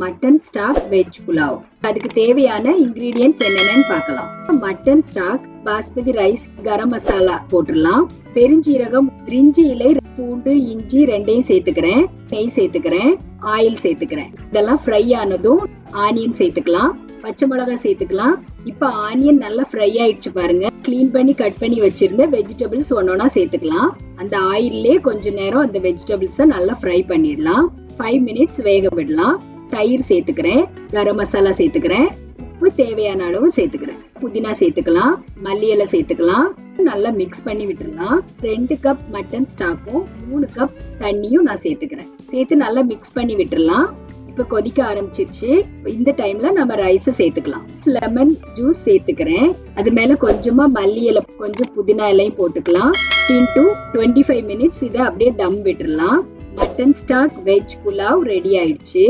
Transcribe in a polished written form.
Mutton stock veg pulao. அதுக்கு தேவையான ingredients என்னென்னு பார்க்கலாம். Mutton stock, basmati rice, garam masala போட்டுடலாம். பெருஞ்சீரகம், பிரிஞ்சி இலை, பூண்டு, இஞ்சி ரெண்டையும் சேர்த்துக்கிறேன். நெய் சேர்த்துக்கிறேன். ஆயில் சேர்த்துக்கிறேன். இதெல்லாம் ஃப்ரை ஆனதும் ஆனியன் சேர்த்துக்கலாம். பச்சை மிளகாய் சேர்த்துக்கலாம். இப்ப ஆனியன் நல்லா ஃப்ரை ஆயிடுச்சு பாருங்க. கிளீன் பண்ணி கட் பண்ணி வச்சிருந்த வெஜிடபிள்ஸ் ஒன்னொன்னா சேர்த்துக்கலாம். அந்த ஆயிலே கொஞ்ச நேரம் அந்த வெஜிடபிள்ஸை நல்லா ஃப்ரை பண்ணிடலாம். 5 மினிட்ஸ் வேக விடலாம். தயிர் சேர்த்துக்கிறேன். கரம் மசாலா சேர்த்துக்கிறேன். உப்பு தேவையான அளவு சேர்த்துக்கிறேன். புதினா சேர்த்துக்கலாம். மல்லி இலை சேர்த்துக்கலாம். நல்லா மிக்ஸ் பண்ணி விட்டுறலாம். 2 கப் மட்டன் ஸ்டாக்கும் 3 கப் தண்ணியும் நான் சேர்த்துக்கிறேன். சேர்த்து நல்லா மிக்ஸ் பண்ணி விட்டுறலாம். இப்ப கொதிக்க ஆரம்பிச்சிருச்சு. இந்த டைம்ல நம்ம ரைஸ் சேர்த்துக்கலாம். லெமன் ஜூஸ் சேர்த்துக்கிறேன். அது மேல கொஞ்சமா மல்லி இலை, கொஞ்சம் புதினா இலையும் போட்டுக்கலாம். 25 மினிட்ஸ் இதை அப்படியே தம் விட்டுறலாம். Mutton stock veg pulao ready ஆயிடுச்சு.